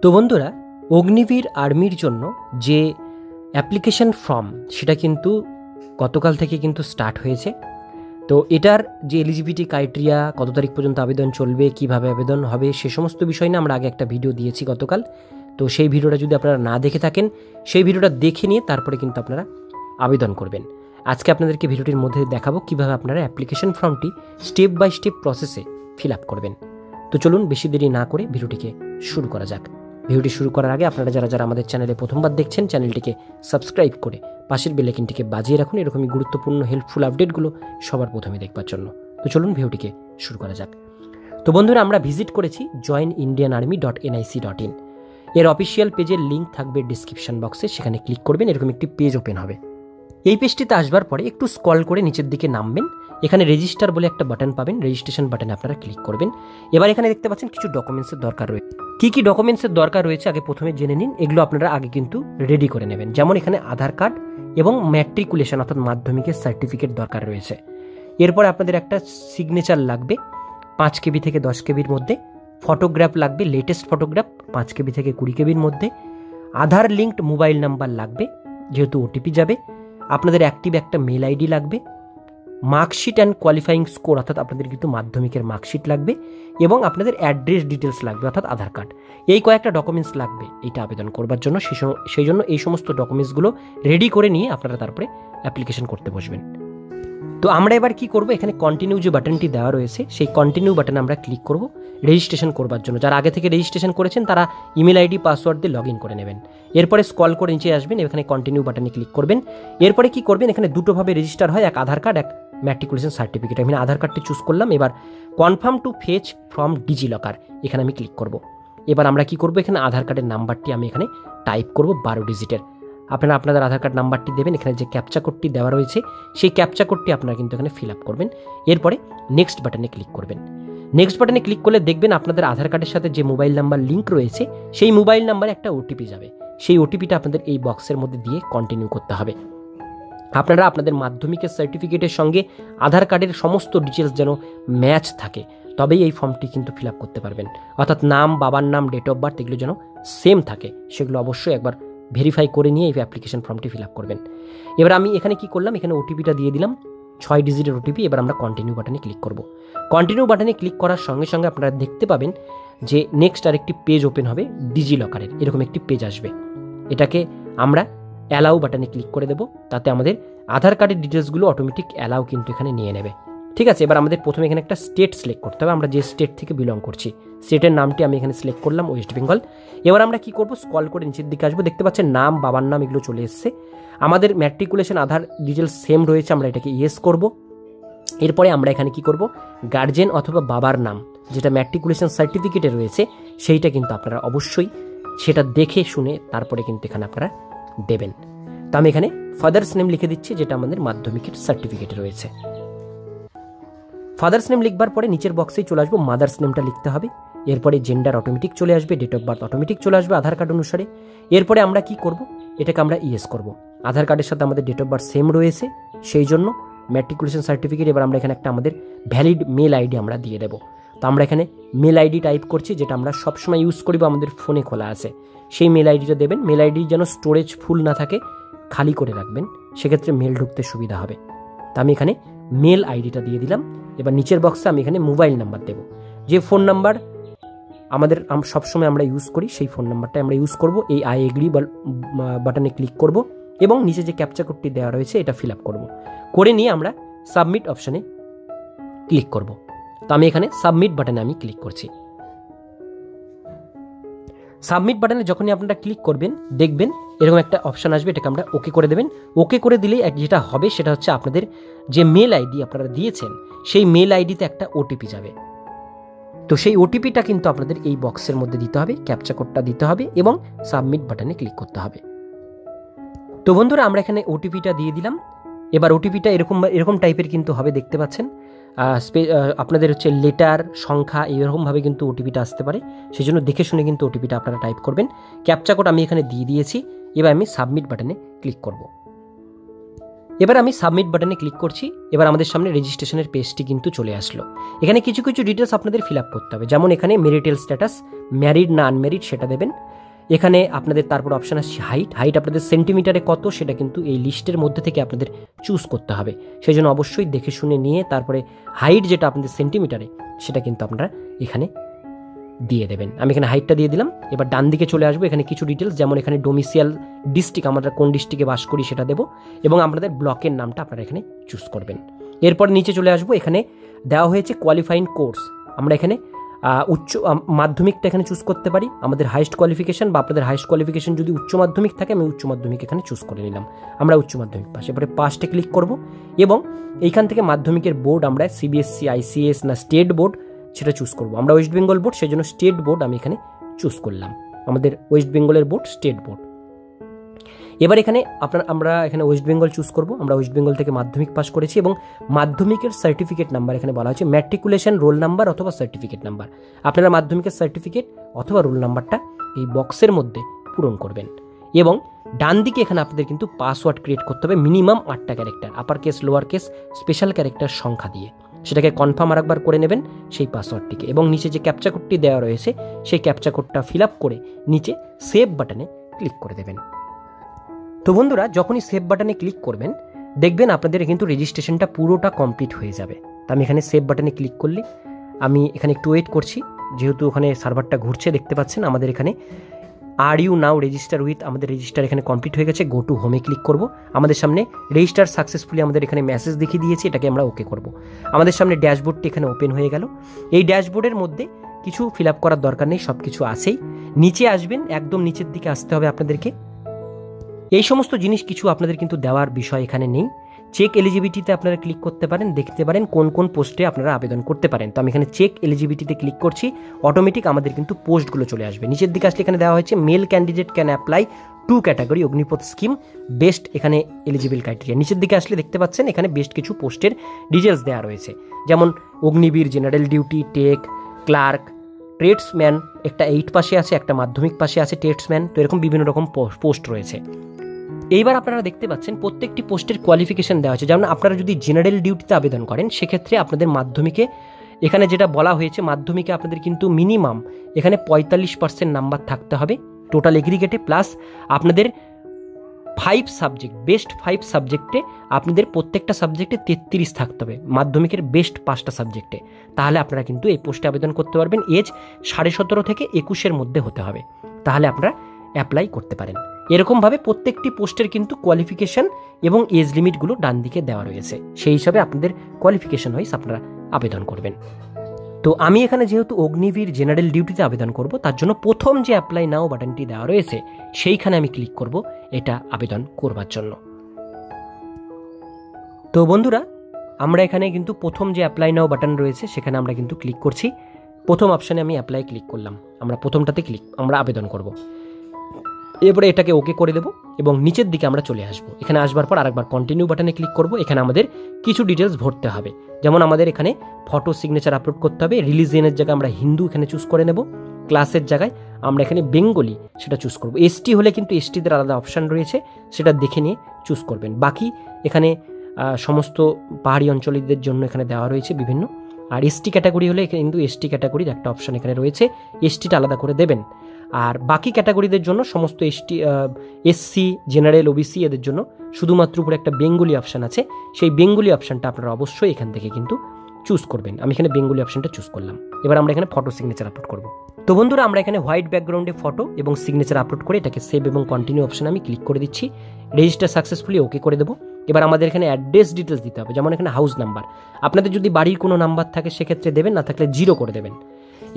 তো বন্ধুরা, অগ্নিবীর আর্মির জন্য যে অ্যাপ্লিকেশন ফর্ম সেটা কিন্তু গতকাল থেকে কিন্তু স্টার্ট হয়েছে। তো এটার যে এলিজিবিলিটি ক্রাইটেরিয়া, কত তারিখ পর্যন্ত আবেদন চলবে, কিভাবে আবেদন হবে, সে সমস্ত বিষয় নিয়ে আমরা আগে একটা ভিডিও দিয়েছি গতকাল। তো সেই ভিডিওটা যদি আপনারা না দেখে থাকেন, সেই ভিডিওটা দেখে নিয়ে তারপরে কিন্তু আপনারা আবেদন করবেন। আজকে আপনাদেরকে ভিডিওটির মধ্যে দেখাবো কিভাবে আপনারা অ্যাপ্লিকেশন ফর্মটি স্টেপ বাই স্টেপ প্রসেসে ফিল আপ করবেন। তো চলুন বেশি দেরি না করে ভিডিওটিকে শুরু করা যাক। ভিডিওটি শুরু করার আগে আপনারা যারা আমাদের চ্যানেলে প্রথমবার দেখছেন, চ্যানেলটিকে সাবস্ক্রাইব করে পাশের বেল আইকনটিকে বাজিয়ে রাখুন এরকমই গুরুত্বপূর্ণ হেল্পফুল আপডেটগুলো সবার প্রথমে দেখবার জন্য। তো চলুন ভিডিওটিকে শুরু করা যাক। তো বন্ধুরা, আমরা ভিজিট করেছি joinindianarmy.nic.in। এর অফিসিয়াল পেজের লিঙ্ক থাকবে ডিসক্রিপশন বক্সে, সেখানে ক্লিক করবেন, এরকম একটি পেজ ওপেন হবে। এই পেজটিতে আসবার পরে একটু স্ক্রল করে নিচের দিকে নামবেন, এখানে রেজিস্টার বলে একটা বাটন পাবেন, রেজিস্ট্রেশন বাটনে আপনারা ক্লিক করবেন। এবার এখানে দেখতে পাচ্ছেন কিছু ডকুমেন্টসের দরকার রয়েছে। কী কী ডকুমেন্টসের দরকার রয়েছে আগে প্রথমে জেনে নিন, এগুলো আপনারা আগে কিন্তু রেডি করে নেবেন। যেমন এখানে আধার কার্ড এবং ম্যাট্রিকুলেশন অর্থাৎ মাধ্যমিকের সার্টিফিকেট দরকার রয়েছে। এরপর আপনাদের একটা সিগনেচার লাগবে 5 কেবি থেকে 10 কেবির মধ্যে, ফটোগ্রাফ লাগবে, লেটেস্ট ফটোগ্রাফ 5 কেবি থেকে 20 কেবির মধ্যে, আধার লিঙ্কড মোবাইল নাম্বার লাগবে যেহেতু ওটিপি যাবে, আপনাদের অ্যাক্টিভ একটা মেল আইডি লাগবে, মার্কশিট অ্যান্ড কোয়ালিফাইং স্কোর অর্থাৎ আপনাদের কিন্তু মাধ্যমিকের মার্কশিট লাগবে, এবং আপনাদের অ্যাড্রেস ডিটেলস লাগবে অর্থাৎ আধার কার্ড। এই কয়েকটা ডকুমেন্টস লাগবে এইটা আবেদন করবার জন্য। সেই জন্য এই সমস্ত ডকুমেন্টসগুলো রেডি করে নিয়ে আপনারা তারপরে অ্যাপ্লিকেশন করতে বসবেন। তো আমরা এবার কি করব, এখানে কন্টিনিউ যে বাটনটি দেওয়া রয়েছে সেই কন্টিনিউ বাটনে আমরা ক্লিক করব রেজিস্ট্রেশন করবার জন্য। যারা আগে থেকে রেজিস্ট্রেশন করেছেন তারা ইমেল আইডি পাসওয়ার্ড দিয়ে লগ ইন করে নেবেন। এরপরে স্ক্রল করে নিচে আসবেন, এখানে কন্টিনিউ বাটনে ক্লিক করবেন। এরপরে কি করবেন, এখানে দুটোভাবে রেজিস্টার হয়, এক আধার কার্ড, এক ম্যাট্রিকুলেশন সার্টিফিকেট। আমি আধার কার্ডটি চুজ করলাম। এবার confirm to face from DigiLocker, এখানে আমি ক্লিক করব। এবার আমরা কি করব, এখানে আধার কার্ডের নাম্বারটি আমি এখানে টাইপ করব 12 ডিজিটের। আপনারা আপনাদের আধার কার্ড নাম্বারটি দেবেন, এখানে যে ক্যাপচা কোডটি দেওয়া রয়েছে সেই ক্যাপচা কোডটি আপনারা কিন্তু এখানে ফিল আপ করবেন। এরপরে নেক্সট বাটনে ক্লিক করবেন। নেক্সট বাটনে ক্লিক করলে দেখবেন আপনাদের আধার কার্ডের সাথে যে মোবাইল নাম্বার লিঙ্ক রয়েছে সেই মোবাইল নাম্বারে একটা ওটিপি যাবে। সেই ওটিপিটা আপনাদের এই বক্সের মধ্যে দিয়ে কন্টিনিউ করতে হবে। আপনারা আপনাদের মাধ্যমিকের সার্টিফিকেটের সঙ্গে আধার কার্ডের সমস্ত ডিটেলস যেন ম্যাচ থাকে, তবেই এই ফর্মটি কিন্তু ফিল আপ করতে পারবেন। অর্থাৎ নাম, বাবার নাম, ডেট অফ বার্থ এগুলো যেন সেম থাকে, সেগুলো অবশ্যই একবার ভেরিফাই করে নিয়ে এই অ্যাপ্লিকেশন ফর্মটি ফিল আপ করবেন। এবার আমি এখানে কি করলাম, এখানে ওটিপিটা দিয়ে দিলাম 6 ডিজিটের ওটিপি। এবার আমরা কন্টিনিউ বাটনে ক্লিক করব। কন্টিনিউ বাটনে ক্লিক করার সঙ্গে সঙ্গে আপনারা দেখতে পাবেন যে নেক্সট আরেকটি পেজ ওপেন হবে ডিজিলকারের, এরকম একটি পেজ আসবে। এটাকে আমরা অ্যালাউ বাটনে ক্লিক করে দেবো, তাতে আমাদের আধার কার্ডের ডিটেলসগুলো অটোমেটিক অ্যালাউ কিন্তু এখানে নিয়ে নেবে। ঠিক আছে, এবার আমাদের প্রথমে এখানে একটা স্টেট সিলেক্ট করতে হবে, আমরা যে স্টেট থেকে বিলং করছি স্টেটের নামটি আমি এখানে সিলেক্ট করলাম ওয়েস্ট বেঙ্গল। এবার আমরা কি করব, স্ক্রল করে নিচের দিকে আসবো, দেখতে পাচ্ছেন নাম, বাবার নাম এগুলো চলে এসছে। আমাদের ম্যাট্রিকুলেশন আধার ডিটেলস সেম রয়েছে, আমরা এটাকে ইয়েস করব। এরপরে আমরা এখানে কি করব, গার্জেন অথবা বাবার নাম যেটা ম্যাট্রিকুলেশন সার্টিফিকেটে রয়েছে সেইটা কিন্তু আপনারা অবশ্যই সেটা দেখে শুনে তারপরে কিন্তু এখানে আপনারা দেবেন। তো আমি এখানে ফাদার্স নেম লিখে দিচ্ছি, যেটা আমাদের মাধ্যমিকের সার্টিফিকেটে রয়েছে। ফাদার্স নেম লিখবার পরে নিচের বক্সেই চলে আসবো, মাদার্স নেমটা লিখতে হবে। এরপরে জেন্ডার অটোমেটিক চলে আসবে, ডেট অফ বার্থ অটোমেটিক চলে আসবে আধার কার্ড অনুসারে। এরপরে আমরা কি করব, এটাকে আমরা ইয়েস করব। আধার কার্ডের সাথে আমাদের ডেট অফ বার্থ সেম রয়েছে, সেই জন্য ম্যাট্রিকুলেশন সার্টিফিকেট। এবার আমরা এখানে একটা আমাদের ভ্যালিড মেল আইডি আমরা দিয়ে দেবো। তো আমরা এখানে মেল আইডি টাইপ করছি, যেটা আমরা সবসময় ইউজ করি বা আমাদের ফোনে খোলা আছে, সেই মেল আইডিটা দেবেন। মেল আইডি যেন স্টোরেজ ফুল না থাকে, খালি করে রাখবেন, সেক্ষেত্রে মেল ঢুকতে সুবিধা হবে। তো আমি এখানে মেল আইডিটা দিয়ে দিলাম। এবার নিচের বক্সে আমি এখানে মোবাইল নাম্বার দেব, যে ফোন নাম্বার আমাদের সবসময় আমরা ইউজ করি সেই ফোন নাম্বারটা আমরা ইউজ করব। এই আই এগ্রি বাটনে ক্লিক করব এবং নিচে যে ক্যাপচা কোডটি দেওয়া রয়েছে এটা ফিল আপ করবো। করে নিয়ে আমরা সাবমিট অপশানে ক্লিক করব। তো আমি এখানে সাবমিট বাটনে আমি ক্লিক করছি। সাবমিট বাটনে যখনই আপনারা ক্লিক করবেন দেখবেন এরকম একটা অপশান আসবে, এটাকে আমরা ওকে করে দেবেন। ওকে করে দিলে যেটা হবে সেটা হচ্ছে আপনাদের যে মেল আইডি আপনারা দিয়েছেন সেই মেল আইডিতে একটা ওটিপি যাবে। তো সেই ওটিপিটা কিন্তু আপনাদের এই বক্সের মধ্যে দিতে হবে, ক্যাপচা কোডটা দিতে হবে এবং সাবমিট বাটনে ক্লিক করতে হবে। তো বন্ধুরা, আমরা এখানে ওটিপিটা দিয়ে দিলাম। এবার ওটিপিটা এরকম টাইপের কিন্তু হবে, দেখতে পাচ্ছেন আপনাদের হচ্ছে লেটার, সংখ্যা এরকমভাবে কিন্তু ওটিপিটা আসতে পারে, সেই জন্য দেখে শুনে কিন্তু ওটিপিটা আপনারা টাইপ করবেন। ক্যাপচা কোড আমি এখানে দিয়ে দিয়েছি। এবার আমি সাবমিট বাটনে ক্লিক করব। এবার আমি সাবমিট বাটনে ক্লিক করছি। এবার আমাদের সামনে রেজিস্ট্রেশনের পেজটি কিন্তু চলে আসলো। এখানে কিছু কিছু ডিটেলস আপনাদের ফিল আপ করতে হবে, যেমন এখানে ম্যারিটাল স্ট্যাটাস, ম্যারিড না আনম্যারিড সেটা দেবেন। এখানে আপনাদের তারপর অপশান আসছে হাইট আপনাদের সেন্টিমিটারে কত সেটা কিন্তু এই লিস্টের মধ্যে থেকে আপনাদের চুজ করতে হবে, সেই জন্য অবশ্যই দেখে শুনে নিয়ে তারপরে হাইট যেটা আপনাদের সেন্টিমিটারে সেটা কিন্তু আপনারা এখানে দিয়ে দেবেন। আমি এখানে হাইটটা দিয়ে দিলাম। এবার ডান দিকে চলে আসবো, এখানে কিছু ডিটেলস যেমন এখানে ডোমিসিয়াল ডিস্ট্রিক্ট, আমরা কোন ডিস্ট্রিক্টে বাস করি সেটা দেবো এবং আপনাদের ব্লকের নামটা আপনারা এখানে চুজ করবেন। এরপর নিচে চলে আসবো, এখানে দেওয়া হয়েছে কোয়ালিফাইং কোর্স, আমরা এখানে উচ্চ মাধ্যমিকটা এখানে চুজ করতে পারি, আমাদের হাইস্ট কোয়ালিফিকেশন বা আপনাদের হাইস্ট কোয়ালিফিকেশন যদি উচ্চ মাধ্যমিক থাকে আমি উচ্চ মাধ্যমিক এখানে চুজ করে নিলাম, আমরা উচ্চ মাধ্যমিক পাস। এবারে পাসটে ক্লিক করব এবং এইখান থেকে মাধ্যমিকের বোর্ড আমরা সিবিএসসি, আইসিএস না স্টেট বোর্ড সেটা চুজ করব। আমরা ওয়েস্ট বেঙ্গল বোর্ড, সেই জন্য স্টেট বোর্ড আমি এখানে চুজ করলাম, আমাদের ওয়েস্ট বেঙ্গলের বোর্ড স্টেট বোর্ড। এবার এখানে আমরা এখানে ওয়েস্ট বেঙ্গল চুজ করব, আমরা ওয়েস্ট বেঙ্গল থেকে মাধ্যমিক পাস করেছি এবং মাধ্যমিকের সার্টিফিকেট নাম্বার এখানে বলা হচ্ছে ম্যাট্রিকুলেশন রোল নাম্বার অথবা সার্টিফিকেট নাম্বার, আপনারা মাধ্যমিকের সার্টিফিকেট অথবা রোল নাম্বারটা এই বক্সের মধ্যে পূরণ করবেন। এবং ডান দিকে এখানে আপনাদের কিন্তু পাসওয়ার্ড ক্রিয়েট করতে হবে মিনিমাম 8টা character, upper case lower case special character সংখ্যা দিয়ে, সেটাকে কনফার্ম আরেকবার করে নেবেন সেই পাসওয়ার্ডটিকে এবং নিচে যে ক্যাপচা কোডটি দেওয়া রয়েছে সেই ক্যাপচা কোডটা ফিল আপ করে নিচে সেভ বাটনে ক্লিক করে দেবেন। তো বন্ধুরা যখনই সেভ বাটনে ক্লিক করবেন দেখবেন আপনাদের কিন্তু রেজিস্ট্রেশনটা পুরোটা কমপ্লিট হয়ে যাবে। তো আমি এখানে সেভ বাটনে ক্লিক করলে আমি এখানে একটু ওয়েট করছি, যেহেতু ওখানে সার্ভারটা ঘুরছে দেখতে পাচ্ছেন। আমাদের এখানে আর ইউ নাও রেজিস্টার উইথ, আমাদের রেজিস্টার এখানে কমপ্লিট হয়ে গেছে। গো টু হোমে ক্লিক করব, আমাদের সামনে রেজিস্টার সাকসেসফুলি আমাদের এখানে মেসেজ দেখিয়ে দিয়েছে, এটাকে আমরা ওকে করব। আমাদের সামনে ড্যাশবোর্ডটি এখানে ওপেন হয়ে গেল। এই ড্যাশবোর্ডের মধ্যে কিছু ফিল আপ করার দরকার নেই, সব কিছু আছেই। নিচে আসবেন, একদম নিচের দিকে আসতে হবে আপনাদেরকে। এই সমস্ত জিনিস কিছু আপনাদের কিন্তু দেওয়ার বিষয় এখানে নেই। চেক এলিজিবিলিটিতে আপনারা ক্লিক করতে পারেন, দেখতে পারেন কোন কোন পোস্টে আপনারা আবেদন করতে পারেন। তো আমি এখানে চেক এলিজিবিলিটিতে ক্লিক করছি, অটোমেটিক আমাদের কিন্তু পোস্টগুলো চলে আসবে। নিচের দিকে আসলে এখানে দেওয়া হয়েছে male candidate can apply to category Agnipath scheme best, এখানে এলিজিবল ক্রাইটেরিয়া। নিচের দিকে আসলে দেখতে পাচ্ছেন এখানে বেস্ট কিছু পোস্টের ডিটেলস দেওয়া রয়েছে, যেমন Agniveer, general duty, tech, clerk, tradesman, একটা 8 পাশে আছে, একটা মাধ্যমিক পাশে আছে ট্রেডসম্যান। তো এরকম বিভিন্ন রকম পোস্ট রয়েছে। এইবার আপনারা দেখতে পাচ্ছেন প্রত্যেকটি পোস্টের কোয়ালিফিকেশন দেওয়া আছে। যেমন আপনারা যদি জেনারেল ডিউটিতে আবেদন করেন সেক্ষেত্রে আপনাদের মাধ্যমিকে এখানে যেটা বলা হয়েছে, মাধ্যমিকে আপনাদের কিন্তু মিনিমাম এখানে 45% নাম্বার থাকতে হবে টোটাল এগ্রিগেটে, প্লাস আপনাদের 5 সাবজেক্ট, বেস্ট 5 সাবজেক্টে আপনাদের প্রত্যেকটা সাবজেক্টে 33 থাকতে হবে মাধ্যমিকের বেস্ট 5টা সাবজেক্টে, তাহলে আপনারা কিন্তু এই পোস্টে আবেদন করতে পারবেন। এজ 17.5 থেকে 21-এর মধ্যে হতে হবে, তাহলে আপনারা অ্যাপ্লাই করতে পারেন। এরকমভাবে প্রত্যেকটি পোস্টের কিন্তু কোয়ালিফিকেশান এবং এজ লিমিটগুলো ডান দিকে দেওয়া রয়েছে, সেই হিসাবে আপনাদের কোয়ালিফিকেশান ওয়াইজ আপনারা আবেদন করবেন। তো আমি এখানে যেহেতু অগ্নিবীর জেনারেল ডিউটিতে আবেদন করব, তার জন্য প্রথম যে অ্যাপ্লাই নাও বাটনটি দেওয়া রয়েছে সেইখানে আমি ক্লিক করব এটা আবেদন করবার জন্য। তো বন্ধুরা আমরা এখানে কিন্তু প্রথম যে অ্যাপ্লাই নাও বাটন রয়েছে সেখানে আমরা কিন্তু ক্লিক করছি। প্রথম অপশানে আমি অ্যাপ্লাই ক্লিক করলাম, আমরা প্রথমটাতে আমরা আবেদন করব। এরপরে এটাকে ওকে করে দেবো এবং নিচের দিকে আমরা চলে আসবো। এখানে আসবার পর আরেকবার কন্টিনিউ বাটনে ক্লিক করব। এখানে আমাদের কিছু ডিটেলস ভরতে হবে, যেমন আমাদের এখানে ফটো সিগনেচার আপলোড করতে হবে। রিলিজিয়নের জায়গায় আমরা হিন্দু এখানে চুজ করে নেব, ক্লাসের জায়গায় আমরা এখানে বেঙ্গলি সেটা চুজ করব। এসটি হলে কিন্তু এসটিদের আলাদা অপশান রয়েছে, সেটা দেখে নিয়ে চুজ করবেন। বাকি এখানে সমস্ত পাহাড়ি অঞ্চলীদের জন্য এখানে দেওয়া রয়েছে বিভিন্ন। আর এসটি ক্যাটাগরি হলে কিন্তু এসটি ক্যাটাগরির একটা অপশান এখানে রয়েছে, এসটিটা আলাদা করে দেবেন। আর বাকি ক্যাটাগরিদের জন্য সমস্ত এসসি, জেনারেল, ওবিসি এদের জন্য শুধুমাত্র উপরে একটা বেঙ্গলি অপশান আছে, সেই বেঙ্গলি অপশানটা আপনারা অবশ্যই এখান থেকে কিন্তু চুজ করবেন। আমি এখানে বেঙ্গলি অপশানটা চুজ করলাম। এবার আমরা এখানে ফটো সিগনেচার আপলোড করব। তো বন্ধুরা আমরা এখানে হোয়াইট ব্যাকগ্রাউন্ডে ফটো এবং সিগনেচার আপলোড করে এটাকে সেভ এবং কন্টিনিউ অপশানে আমি ক্লিক করে দিচ্ছি। রেজিস্টার সাকসেসফুলি ওকে করে দেবো। এবার আমাদের এখানে অ্যাড্রেস ডিটেলস দিতে হবে, যেমন এখানে হাউস নাম্বার, আপনাদের যদি বাড়ির কোনো নাম্বার থাকে সেক্ষেত্রে দেবেন, না থাকলে 0 করে দেবেন।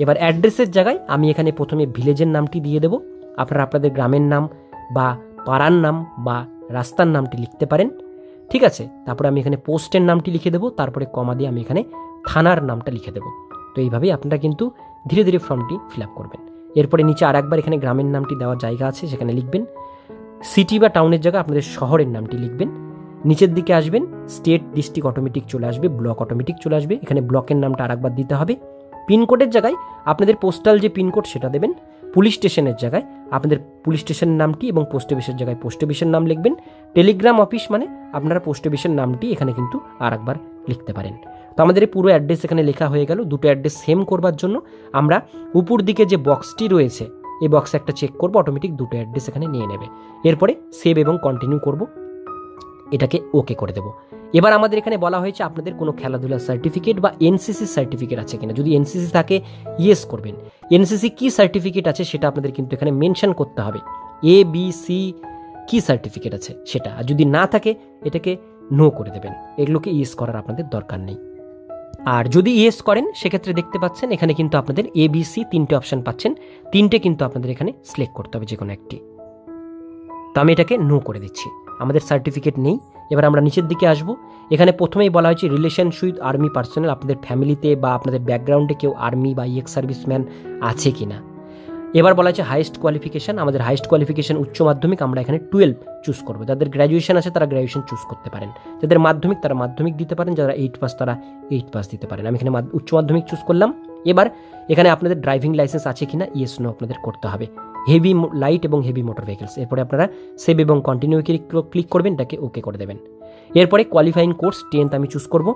এবার অ্যাড্রেসের জায়গায় আমি এখানে প্রথমে ভিলেজের নামটি দিয়ে দেবো, আপনারা আপনাদের গ্রামের নাম বা পাড়ার নাম বা রাস্তার নামটি লিখতে পারেন, ঠিক আছে। তারপরে আমি এখানে পোস্টের নামটি লিখে দেবো, তারপরে কমা দিয়ে আমি এখানে থানার নামটা লিখে দেবো। তো এইভাবেই আপনারা কিন্তু ধীরে ধীরে ফর্মটি ফিল আপ করবেন। এরপরে নিচে আরেকবার এখানে গ্রামের নামটি দেওয়ার জায়গা আছে, সেখানে লিখবেন। সিটি বা টাউনের জায়গায় আপনাদের শহরের নামটি লিখবেন। নিচের দিকে আসবেন, স্টেট, ডিস্ট্রিক্ট অটোমেটিক চলে আসবে, ব্লক অটোমেটিক চলে আসবে। এখানে ব্লকের নামটা আরেকবার দিতে হবে। পিনকোডের জায়গায় আপনাদের পোস্টাল যে পিনকোড সেটা দেবেন। পুলিশ স্টেশনের জায়গায় আপনাদের পুলিশ স্টেশনের নামটি এবং পোস্ট অফিসের জায়গায় পোস্ট অফিসের নাম লিখবেন। টেলিগ্রাম অফিস মানে আপনারা পোস্ট অফিসের নামটি এখানে কিন্তু আরেকবার লিখতে পারেন। তো আমাদের এই পুরো অ্যাড্রেস এখানে লেখা হয়ে গেল। দুটো অ্যাড্রেস সেম করবার জন্য আমরা উপর দিকে যে বক্সটি রয়েছে এই বক্সে একটা চেক করবো, অটোমেটিক দুটো অ্যাড্রেস এখানে নিয়ে নেবে। এরপরে সেভ এবং কন্টিনিউ করব, এটাকে ওকে করে দেবো। এবার আমাদের এখানে বলা হয়েছে আপনাদের কোনো খেলাধুলার সার্টিফিকেট বা এনসিসি সার্টিফিকেট আছে কিনা। যদি এনসিসি থাকে ইয়েস করবেন। এনসিসি কি সার্টিফিকেট আছে সেটা আপনাদের কিন্তু এখানে মেনশন করতে হবে, ABC কি সার্টিফিকেট আছে সেটা। আর যদি না থাকে এটাকে নো করে দেবেন, এগুলোকে ইয়েস করার আপনাদের দরকার নেই। আর যদি ইয়েস করেন সেক্ষেত্রে দেখতে পাচ্ছেন এখানে কিন্তু আপনাদের ABC 3টে অপশান পাচ্ছেন, 3টে কিন্তু আপনাদের এখানে সিলেক্ট করতে হবে যে কোনো একটি। তো আমি এটাকে নো করে দিচ্ছি, আমাদের সার্টিফিকেট নেই। এবার আমরা নিচের দিকে আসব। এখানে প্রথমেই বলা হয়েছে রিলেশনস উইথ আর্মি পার্সোনাল, আপনাদের ফ্যামিলিতে বা আপনাদের ব্যাকগ্রাউন্ডে কেউ আর্মি বা এক্স সার্ভিসম্যান আছে কি না। এবার বলা হয়েছে হাইয়েস্ট কোয়ালিফিকেশান, আমাদের হাইয়েস্ট কোয়ালিফিকেশান উচ্চ মাধ্যমিক, আমরা এখানে 12 চুজ করবো। যাদের গ্র্যাজুয়েশন আছে তারা গ্র্যাজুয়েশন চুজ করতে পারেন, যাদের মাধ্যমিক তারা মাধ্যমিক দিতে পারেন, যারা 8 পাস তারা 8 পাস দিতে পারেন। আমি এখানে উচ্চ মাধ্যমিক চুজ করলাম। এবার এখানে আপনাদের ড্রাইভিং লাইসেন্স আছে কিনা ইয়েস নো আপনাদের করতে হবে, হেভি লাইট এবং হেভি মোটর ভেহিকলস। এরপরে আপনারা সেভ এবং কন্টিনিউ ক্লিক করবেন, এটাকে ওকে করে দেবেন। এরপরে কোয়ালিফাইং কোর্স 10th আমি চুজ করব।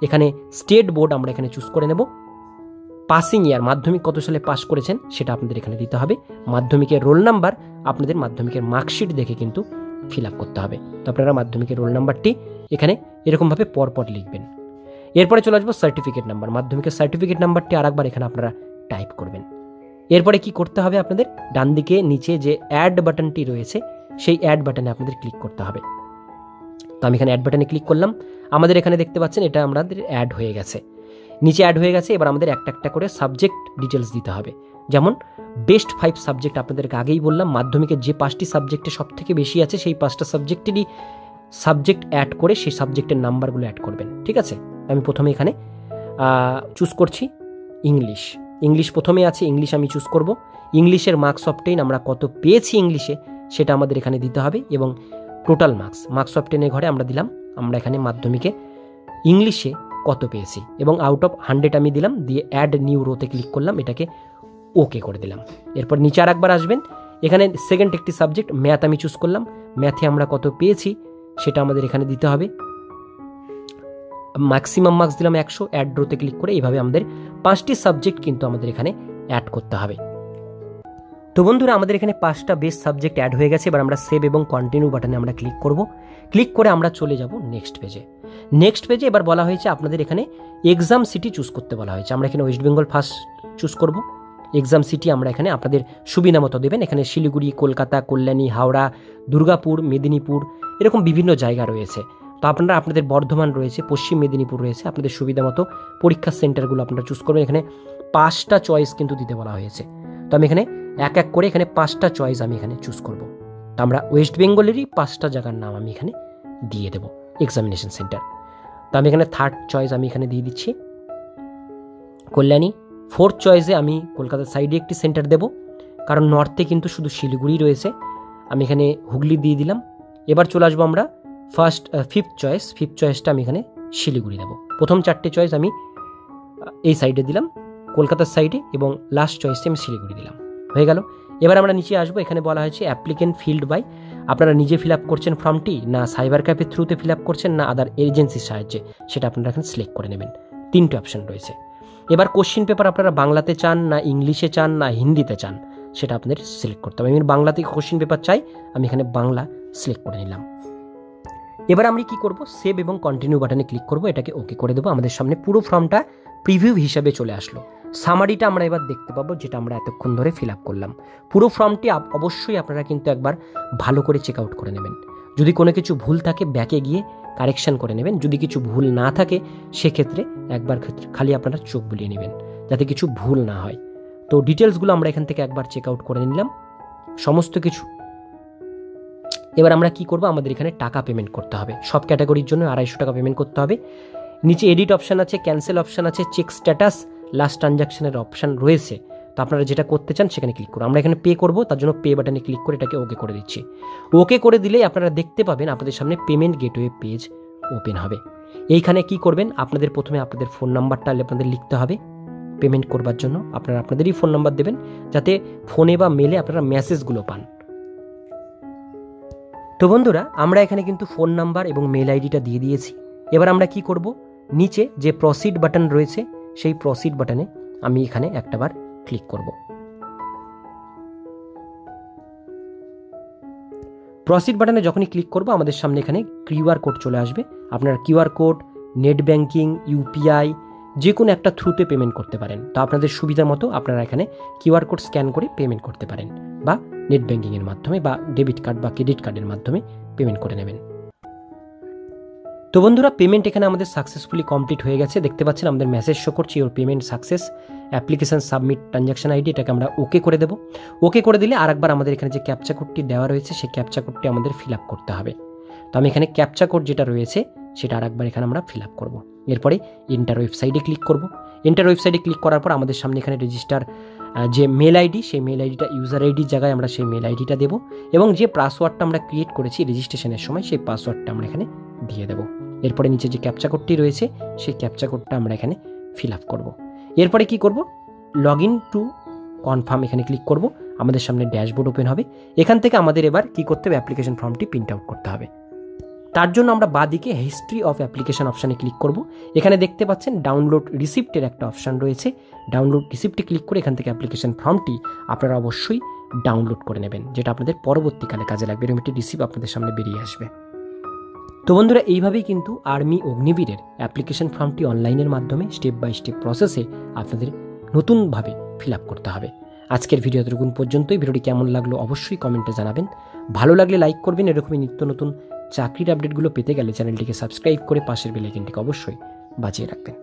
এখানে স্টেট বোর্ড আমরা এখানে চুজ করে নেব। পাসিং ইয়ার, মাধ্যমিক কত সালে পাস করেছেন সেটা আপনাদের এখানে দিতে হবে। মাধ্যমিকের রোল নাম্বার আপনাদের মাধ্যমিকের মার্কশিট দেখে কিন্তু ফিল আপ করতে হবে। তো আপনারা মাধ্যমিকের রোল নাম্বারটি এখানে এরকমভাবে পরপর লিখবেন। এরপরে চলে আসবো সার্টিফিকেট নাম্বার, মাধ্যমিকের সার্টিফিকেট নাম্বারটি আরেকবার এখানে আপনারা টাইপ করবেন। এরপরে কি করতে হবে আপনাদের, ডান দিকে নিচে যে অ্যাড বাটনটি রয়েছে সেই অ্যাড বাটনে আপনাদের ক্লিক করতে হবে। তো আমি এখানে অ্যাড বাটনে ক্লিক করলাম, আমাদের এখানে দেখতে পাচ্ছেন এটা আমাদের অ্যাড হয়ে গেছে, নিচে অ্যাড হয়ে গেছে। এবার আমাদের একটা একটা করে সাবজেক্ট ডিটেলস দিতে হবে। যেমন বেস্ট 5 সাবজেক্ট আপনাদেরকে আগেই বললাম, মাধ্যমিকের যে 5টি সাবজেক্টে সব থেকে বেশি আছে সেই 5টা সাবজেক্টেরই সাবজেক্ট অ্যাড করে সেই সাবজেক্টের নাম্বারগুলো অ্যাড করবেন, ঠিক আছে। আমি প্রথমে এখানে চুজ করছি ইংলিশ, ইংলিশ প্রথমে আছে, ইংলিশ আমি চুজ করব। ইংলিশের মার্কস অফ 10 আমরা কত পেয়েছি ইংলিশে সেটা আমাদের এখানে দিতে হবে, এবং টোটাল মার্কস অফ 10 ঘরে আমরা দিলাম আমরা এখানে মাধ্যমিকে ইংলিশে কত পেয়েছি, এবং আউট অফ 100 আমি দিলাম, দিয়ে অ্যাড নিউ রোতে ক্লিক করলাম, এটাকে ওকে করে দিলাম। এরপর নিচে আর একবার আসবেন, এখানে সেকেন্ড একটি সাবজেক্ট ম্যাথ আমি চুজ করলাম, ম্যাথে আমরা কত পেয়েছি সেটা আমাদের এখানে দিতে হবে। ম্যাক্সিমাম মার্কস দিলাম 100, অ্যাড রোতে ক্লিক করে এইভাবে আমাদের 5টি সাবজেক্ট কিন্তু আমাদের এখানে অ্যাড করতে হবে। তো বন্ধুরা আমাদের এখানে 5টা বেস্ট সাবজেক্ট অ্যাড হয়ে গেছে। এবার আমরা সেভ এবং কন্টিনিউ বাটনে আমরা ক্লিক করব। ক্লিক করে আমরা চলে যাব নেক্সট পেজে। নেক্সট পেজে এবার বলা হয়েছে আপনাদের এখানে এক্সাম সিটি চুজ করতে বলা হয়েছে। আমরা এখানে ওয়েস্ট বেঙ্গল ফার্স্ট চুজ করব। এক্সাম সিটি আমরা এখানে আপনাদের সুবিধা মতো দেবেন। এখানে শিলিগুড়ি, কলকাতা, কল্যাণী, হাওড়া, দুর্গাপুর, মেদিনীপুর এরকম বিভিন্ন জায়গা রয়েছে। তো আপনারা আপনাদের বর্ধমান রয়েছে, পশ্চিম মেদিনীপুর রয়েছে, আপনাদের সুবিধা মতো পরীক্ষার সেন্টারগুলো আপনারা চুজ করবেন। এখানে 5টা চয়েস কিন্তু দিতে বলা হয়েছে। তো আমি এখানে এক এক করে এখানে 5টা চয়েস আমি এখানে চুজ করব। তো আমরা ওয়েস্ট বেঙ্গলেরই 5টা জায়গার নাম আমি এখানে দিয়ে দেবো এক্সামিনেশন সেন্টার। তো আমি এখানে 3rd চয়েস আমি এখানে দিয়ে দিচ্ছি কল্যাণী। 4th চয়েসে আমি কলকাতার সাইডে একটি সেন্টার দেব, কারণ নর্থে কিন্তু শুধু শিলিগুড়ি রয়েছে। আমি এখানে হুগলি দিয়ে দিলাম। এবার চলে আসবো আমরা 5th চয়েস। 5th চয়েসটা আমি এখানে শিলিগুড়ি দেবো। প্রথম 4টে চয়েস আমি এই সাইডে দিলাম কলকাতার সাইডে, এবং লাস্ট চয়েসে আমি শিলিগুড়ি দিলাম। হয়ে গেল। এবার আমরা নিচে আসবো, এখানে বলা হয়েছে অ্যাপ্লিকেন্ট ফিল্ড বাই, আপনারা নিজে ফিল আপ করছেন ফর্মটি, না সাইবার ক্যাফের থ্রুতে ফিল আপ করছেন, না আদার এজেন্সির সাহায্যে, সেটা আপনারা এখানে সিলেক্ট করে নেবেন। 3টে অপশন রয়েছে। এবার কোশ্চিন পেপার আপনারা বাংলাতে চান, না ইংলিশে চান, না হিন্দিতে চান, সেটা আপনাদের সিলেক্ট করতে হবে। আমি বাংলাতে কোশ্চিন পেপার চাই, আমি এখানে বাংলা সিলেক্ট করে নিলাম। এবার আমি কি করব, সেভ এবং কন্টিনিউ বাটনে ক্লিক করব, এটাকে ওকে করে দেবো। আমাদের সামনে পুরো ফর্মটা প্রিভিউ হিসাবে চলে আসলো। সামারিটা আমরা এবার দেখতে পাবো, যেটা আমরা এতক্ষণ ধরে ফিল আপ করলাম। পুরো ফর্মটি অবশ্যই আপনারা কিন্তু একবার ভালো করে চেক আউট করে নেবেন। যদি কোনো কিছু ভুল থাকে ব্যাকে গিয়ে কারেকশন করে নেবেন, যদি কিছু ভুল না থাকে সেক্ষেত্রে একবার খালি আপনারা চোখ বুলিয়ে নেবেন যাতে কিছু ভুল না হয়। তো ডিটেলসগুলো আমরা এখান থেকে একবার চেক আউট করে নিলাম সমস্ত কিছু। এবার আমরা কি করব, আমাদের এখানে টাকা পেমেন্ট করতে হবে। সব ক্যাটাগরির জন্য 250 টাকা পেমেন্ট করতে হবে। নিচে এডিট অপশান আছে, ক্যান্সেল অপশান আছে, চেক স্ট্যাটাস, লাস্ট ট্রানজাকশনের অপশান রয়েছে। তো আপনারা যেটা করতে চান সেখানে ক্লিক করুন। আমরা এখানে পে করব, তার জন্য পে বাটনে ক্লিক করে এটাকে ওকে করে দিচ্ছি। ওকে করে দিলেই আপনারা দেখতে পাবেন আপনাদের সামনে পেমেন্ট গেটওয়ে পেজ ওপেন হবে। এইখানে কি করবেন, আপনাদের প্রথমে আপনাদের ফোন নাম্বারটা আপনাদের লিখতে হবে পেমেন্ট করবার জন্য। আপনারা আপনাদেরই ফোন নাম্বার দেবেন যাতে ফোনে বা মেলে আপনারা মেসেজগুলো পান। তো বন্ধুরা আমরা এখানে কিন্তু ফোন নাম্বার এবং মেল আইডিটা দিয়ে দিয়েছি। এবার আমরা কি করব, নিচে যে প্রসিড বাটন রয়েছে সেই প্রসিড বাটনে আমি এখানে একটাবার ক্লিক করব। প্রসিড বাটনে যখনই ক্লিক করবো আমাদের সামনে এখানে কিউআর কোড চলে আসবে। আপনারা QR code, net banking, UPI যে কোনো একটা থ্রুতে পেমেন্ট করতে পারেন। তো আপনাদের সুবিধা মতো আপনারা এখানে কিউআর কোড স্ক্যান করে পেমেন্ট করতে পারেন, বা নেট ব্যাঙ্কিংয়ের মাধ্যমে বা ডেবিট কার্ড বা ক্রেডিট কার্ডের মাধ্যমে পেমেন্ট করে নেবেন। তো বন্ধুরা, পেমেন্ট এখানে আমাদের সাকসেসফুলি কমপ্লিট হয়ে গেছে। দেখতে পাচ্ছেন আমাদের মেসেজ শো করছে your payment success, application submit transaction ID. এটাকে আমরা ওকে করে দেবো। ওকে করে দিলে আরেকবার আমাদের এখানে যে ক্যাপচা কোডটি দেওয়া রয়েছে সেই ক্যাপচা কোডটি আমাদের ফিল আপ করতে হবে। তো আমি এখানে ক্যাপচা কোড যেটা রয়েছে সেটা আরেকবার এখানে আমরা ফিল আপ করবো। এরপরে এন্টার ওয়েবসাইটে ক্লিক করব। এন্টার ওয়েবসাইটে ক্লিক করার পর আমাদের সামনে এখানে রেজিস্টার যে মেল আইডি, সেই মেল আইডিটা ইউজার আইডির জায়গায় আমরা সেই মেল আইডিটা দেবো, এবং যে পাসওয়ার্ডটা আমরা ক্রিয়েট করেছি রেজিস্ট্রেশনের সময় সেই পাসওয়ার্ডটা আমরা এখানে দিয়ে দেবো। এরপরে নিচে যে ক্যাপচা কোডটি রয়েছে সেই ক্যাপচা কোডটা আমরা এখানে ফিল আপ করবো। এরপরে কি করব, লগ ইন টু কনফার্ম এখানে ক্লিক করব। আমাদের সামনে ড্যাশবোর্ড ওপেন হবে। এখান থেকে আমাদের এবার কি করতে হবে, অ্যাপ্লিকেশন ফর্মটি প্রিন্ট আউট করতে হবে। তার জন্য আমরা বাঁদিকে হিস্ট্রি অফ অ্যাপ্লিকেশন অপশানে ক্লিক করব। এখানে দেখতে পাচ্ছেন ডাউনলোড রিসিপ্টের একটা অপশান রয়েছে। ডাউনলোড রিসিপ্টে ক্লিক করে এখান থেকে অ্যাপ্লিকেশন ফর্মটি আপনারা অবশ্যই ডাউনলোড করে নেবেন, যেটা আপনাদের পরবর্তীকালে কাজে লাগবে। এরকম একটি রিসিপ্ট আপনাদের সামনে বেরিয়ে আসবে। তো বন্ধুরা, এইভাবেই কিন্তু আর্মি অগ্নিবীরের অ্যাপ্লিকেশন ফর্মটি অনলাইনের মাধ্যমে স্টেপ বাই স্টেপ প্রসেসে আপনাদের নতুনভাবে ফিল আপ করতে হবে। আজকের ভিডিও এতটুকুন পর্যন্তই। ভিডিওটি কেমন লাগলো অবশ্যই কমেন্টে জানাবেন। ভালো লাগলে লাইক করবেন। এরকমই নিত্য নতুন চাকরির আপডেটগুলো পেতে গেলে চ্যানেলটিকে সাবস্ক্রাইব করে পাশের বেল আইকনটিকে অবশ্যই বাজিয়ে রাখবেন।